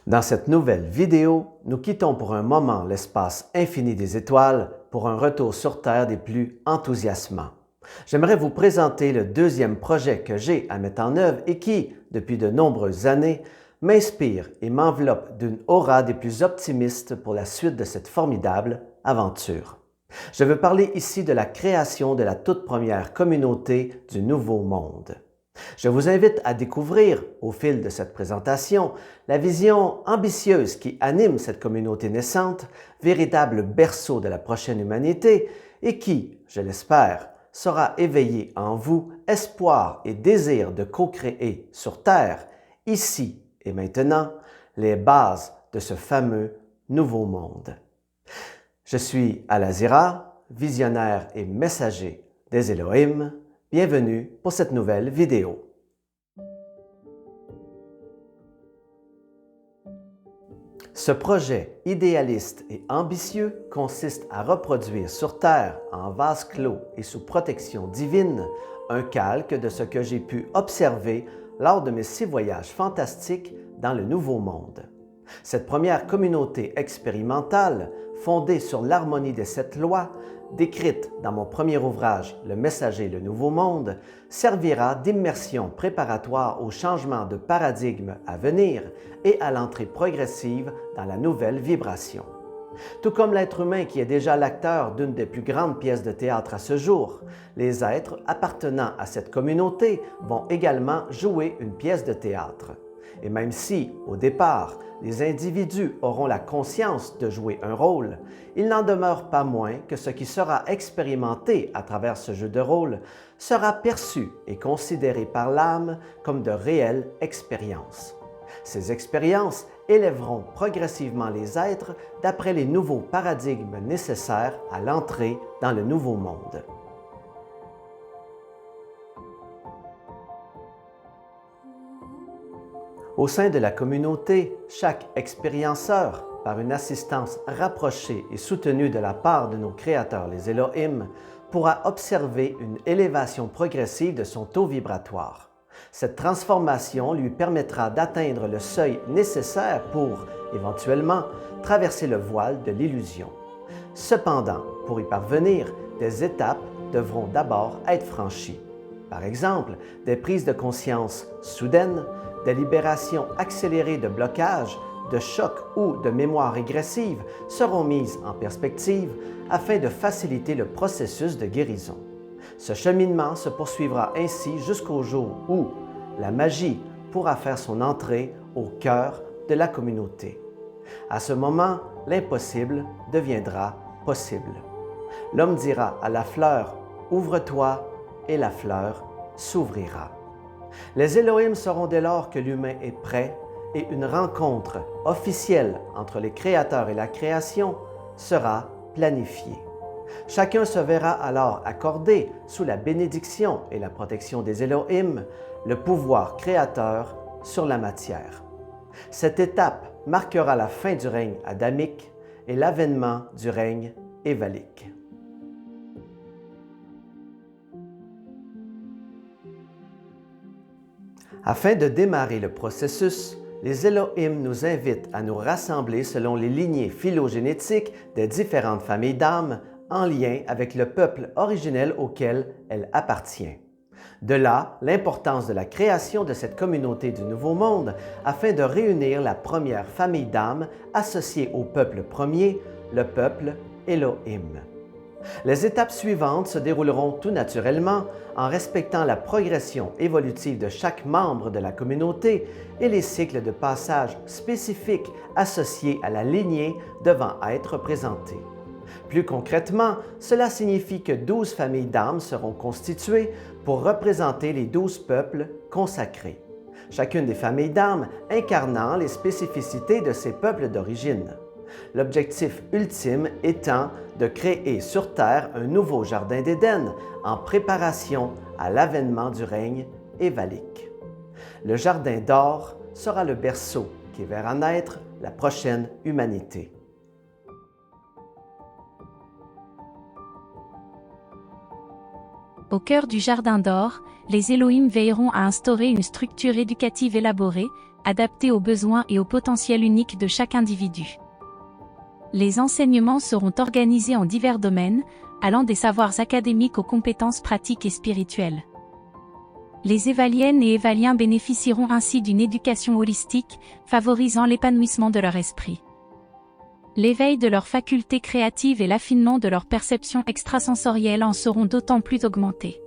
Dans cette nouvelle vidéo, nous quittons pour un moment l'espace infini des étoiles pour un retour sur Terre des plus enthousiasmants. J'aimerais vous présenter le deuxième projet que j'ai à mettre en œuvre et qui, depuis de nombreuses années, m'inspire et m'enveloppe d'une aura des plus optimistes pour la suite de cette formidable aventure. Je veux parler ici de la création de la toute première communauté du Nouveau Monde. Je vous invite à découvrir, au fil de cette présentation, la vision ambitieuse qui anime cette communauté naissante, véritable berceau de la prochaine humanité et qui, je l'espère, saura éveiller en vous espoir et désir de co-créer sur Terre, ici et maintenant, les bases de ce fameux Nouveau Monde. Je suis Al-Azira, visionnaire et messager des Elohim. Bienvenue pour cette nouvelle vidéo. Ce projet idéaliste et ambitieux consiste à reproduire sur Terre, en vase clos et sous protection divine, un calque de ce que j'ai pu observer lors de mes 6 voyages fantastiques dans le Nouveau Monde. Cette première communauté expérimentale, fondée sur l'harmonie des 7 lois, décrite dans mon premier ouvrage « Le Messager, le Nouveau Monde », servira d'immersion préparatoire au changement de paradigme à venir et à l'entrée progressive dans la nouvelle vibration. Tout comme l'être humain qui est déjà l'acteur d'une des plus grandes pièces de théâtre à ce jour, les êtres appartenant à cette communauté vont également jouer une pièce de théâtre. Et même si, au départ, les individus auront la conscience de jouer un rôle, il n'en demeure pas moins que ce qui sera expérimenté à travers ce jeu de rôle sera perçu et considéré par l'âme comme de réelles expériences. Ces expériences élèveront progressivement les êtres d'après les nouveaux paradigmes nécessaires à l'entrée dans le Nouveau Monde. Au sein de la communauté, chaque expérienceur, par une assistance rapprochée et soutenue de la part de nos créateurs les Elohim, pourra observer une élévation progressive de son taux vibratoire. Cette transformation lui permettra d'atteindre le seuil nécessaire pour, éventuellement, traverser le voile de l'illusion. Cependant, pour y parvenir, des étapes devront d'abord être franchies. Par exemple, des prises de conscience soudaines, des libérations accélérées de blocages, de chocs ou de mémoire régressive seront mises en perspective afin de faciliter le processus de guérison. Ce cheminement se poursuivra ainsi jusqu'au jour où la magie pourra faire son entrée au cœur de la communauté. À ce moment, l'impossible deviendra possible. L'homme dira à la fleur « Ouvre-toi » et la fleur s'ouvrira. Les Elohim sauront dès lors que l'humain est prêt et une rencontre officielle entre les créateurs et la création sera planifiée. Chacun se verra alors accorder, sous la bénédiction et la protection des Elohim, le pouvoir créateur sur la matière. Cette étape marquera la fin du règne adamique et l'avènement du règne évalique. Afin de démarrer le processus, les Elohim nous invitent à nous rassembler selon les lignées phylogénétiques des différentes familles d'âmes en lien avec le peuple originel auquel elle appartient. De là, l'importance de la création de cette communauté du Nouveau Monde afin de réunir la première famille d'âmes associée au peuple premier, le peuple Elohim. Les étapes suivantes se dérouleront tout naturellement en respectant la progression évolutive de chaque membre de la communauté et les cycles de passage spécifiques associés à la lignée devant être présentés. Plus concrètement, cela signifie que 12 familles d'âmes seront constituées pour représenter les 12 peuples consacrés. Chacune des familles d'âmes incarnant les spécificités de ces peuples d'origine. L'objectif ultime étant de créer sur Terre un nouveau jardin d'Éden en préparation à l'avènement du règne évalique. Le jardin d'or sera le berceau qui verra naître la prochaine humanité. Au cœur du Jardin d'Or, les Elohim veilleront à instaurer une structure éducative élaborée, adaptés aux besoins et au potentiel unique de chaque individu. Les enseignements seront organisés en divers domaines, allant des savoirs académiques aux compétences pratiques et spirituelles. Les évaliennes et évaliens bénéficieront ainsi d'une éducation holistique, favorisant l'épanouissement de leur esprit. L'éveil de leurs facultés créatives et l'affinement de leur perception extrasensorielle en seront d'autant plus augmentés.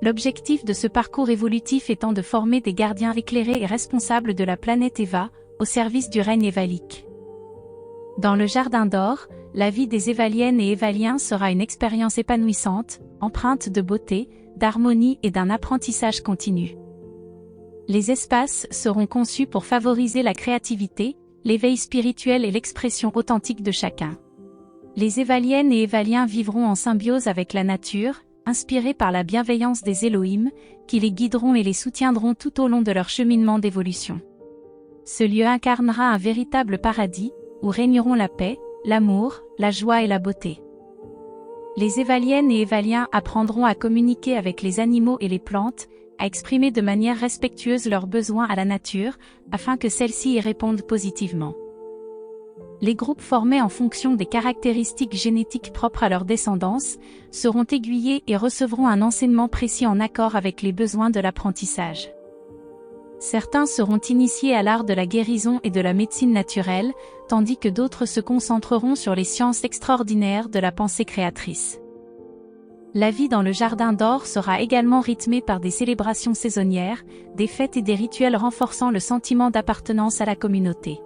L'objectif de ce parcours évolutif étant de former des gardiens éclairés et responsables de la planète Eva, au service du règne évalique. Dans le Jardin d'Or, la vie des évaliennes et évaliens sera une expérience épanouissante, empreinte de beauté, d'harmonie et d'un apprentissage continu. Les espaces seront conçus pour favoriser la créativité, l'éveil spirituel et l'expression authentique de chacun. Les évaliennes et évaliens vivront en symbiose avec la nature, inspirés par la bienveillance des Elohim, qui les guideront et les soutiendront tout au long de leur cheminement d'évolution. Ce lieu incarnera un véritable paradis, où régneront la paix, l'amour, la joie et la beauté. Les évaliennes et évaliens apprendront à communiquer avec les animaux et les plantes, à exprimer de manière respectueuse leurs besoins à la nature, afin que celle-ci y réponde positivement. Les groupes formés en fonction des caractéristiques génétiques propres à leur descendance, seront aiguillés et recevront un enseignement précis en accord avec les besoins de l'apprentissage. Certains seront initiés à l'art de la guérison et de la médecine naturelle, tandis que d'autres se concentreront sur les sciences extraordinaires de la pensée créatrice. La vie dans le Jardin d'Or sera également rythmée par des célébrations saisonnières, des fêtes et des rituels renforçant le sentiment d'appartenance à la communauté.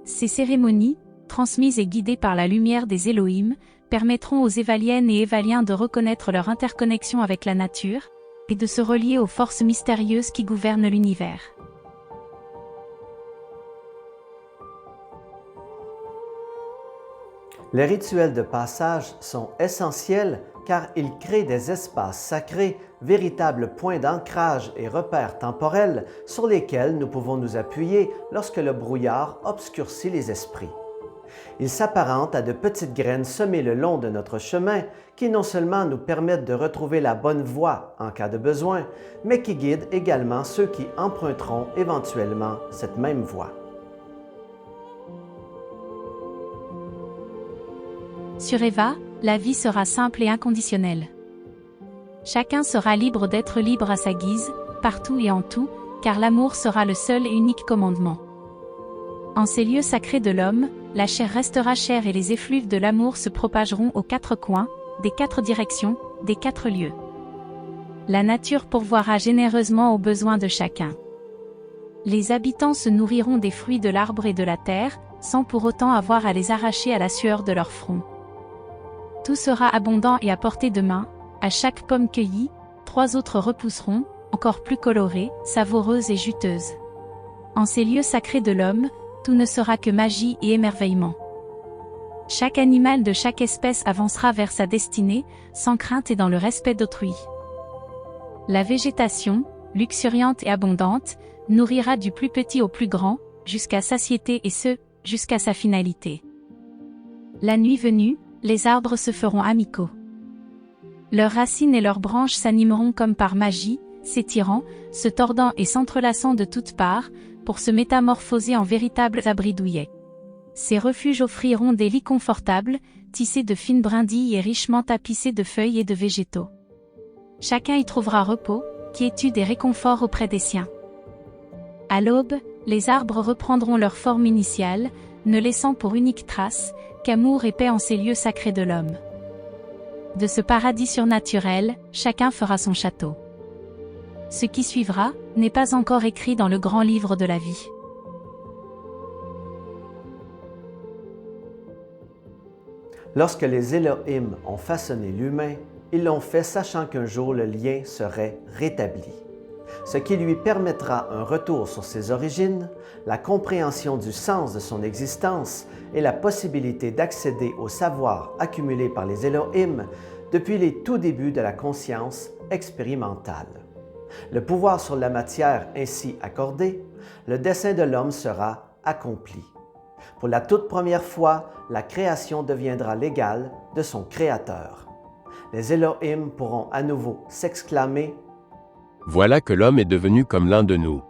Ces cérémonies, transmises et guidées par la lumière des Elohim, permettront aux évaliennes et évaliens de reconnaître leur interconnexion avec la nature, et de se relier aux forces mystérieuses qui gouvernent l'univers. Les rituels de passage sont essentiels car ils créent des espaces sacrés, véritables points d'ancrage et repères temporels sur lesquels nous pouvons nous appuyer lorsque le brouillard obscurcit les esprits. Ils s'apparentent à de petites graines semées le long de notre chemin qui non seulement nous permettent de retrouver la bonne voie en cas de besoin, mais qui guident également ceux qui emprunteront éventuellement cette même voie. Sur Eva, la vie sera simple et inconditionnelle. Chacun sera libre d'être libre à sa guise, partout et en tout, car l'amour sera le seul et unique commandement. En ces lieux sacrés de l'homme, la chair restera chère et les effluves de l'amour se propageront aux quatre coins, des quatre directions, des quatre lieux. La nature pourvoira généreusement aux besoins de chacun. Les habitants se nourriront des fruits de l'arbre et de la terre, sans pour autant avoir à les arracher à la sueur de leur front. Tout sera abondant et à portée de main, à chaque pomme cueillie, 3 autres repousseront, encore plus colorées, savoureuses et juteuses. En ces lieux sacrés de l'homme, tout ne sera que magie et émerveillement. Chaque animal de chaque espèce avancera vers sa destinée, sans crainte et dans le respect d'autrui. La végétation, luxuriante et abondante, nourrira du plus petit au plus grand, jusqu'à satiété et ce, jusqu'à sa finalité. La nuit venue, les arbres se feront amicaux. Leurs racines et leurs branches s'animeront comme par magie, s'étirant, se tordant et s'entrelaçant de toutes parts, pour se métamorphoser en véritables abris douillets. Ces refuges offriront des lits confortables, tissés de fines brindilles et richement tapissés de feuilles et de végétaux. Chacun y trouvera repos, quiétude et réconfort auprès des siens. À l'aube, les arbres reprendront leur forme initiale, ne laissant pour unique trace qu'amour et paix en ces lieux sacrés de l'homme. De ce paradis surnaturel, chacun fera son château. Ce qui suivra n'est pas encore écrit dans le grand livre de la vie. Lorsque les Elohim ont façonné l'humain, ils l'ont fait sachant qu'un jour le lien serait rétabli, ce qui lui permettra un retour sur ses origines, la compréhension du sens de son existence et la possibilité d'accéder au savoir accumulé par les Elohim depuis les tout débuts de la conscience expérimentale. Le pouvoir sur la matière ainsi accordé, le dessein de l'homme sera accompli. Pour la toute première fois, la création deviendra l'égale de son Créateur. Les Elohim pourront à nouveau s'exclamer « Voilà que l'homme est devenu comme l'un de nous.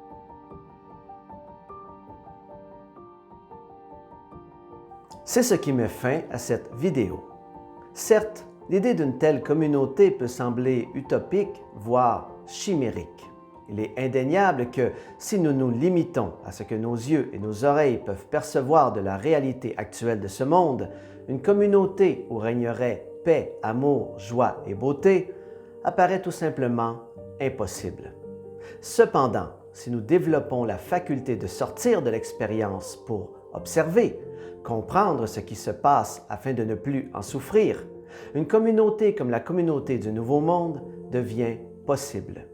C'est ce qui met fin à cette vidéo. Certes, l'idée d'une telle communauté peut sembler utopique, voire chimérique. Il est indéniable que si nous nous limitons à ce que nos yeux et nos oreilles peuvent percevoir de la réalité actuelle de ce monde, une communauté où régnerait paix, amour, joie et beauté apparaît tout simplement impossible. Cependant, si nous développons la faculté de sortir de l'expérience pour observer, comprendre ce qui se passe afin de ne plus en souffrir, une communauté comme la communauté du Nouveau Monde devient possible.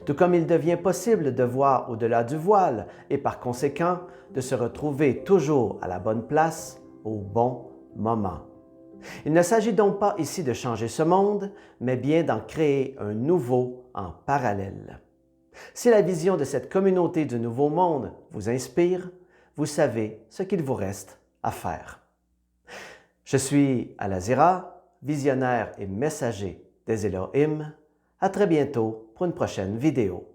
Tout comme il devient possible de voir au-delà du voile et par conséquent de se retrouver toujours à la bonne place au bon moment. Il ne s'agit donc pas ici de changer ce monde, mais bien d'en créer un nouveau en parallèle. Si la vision de cette communauté du Nouveau Monde vous inspire, vous savez ce qu'il vous reste à faire. Je suis Al-Azira, visionnaire et messager des Elohim. À très bientôt pour une prochaine vidéo.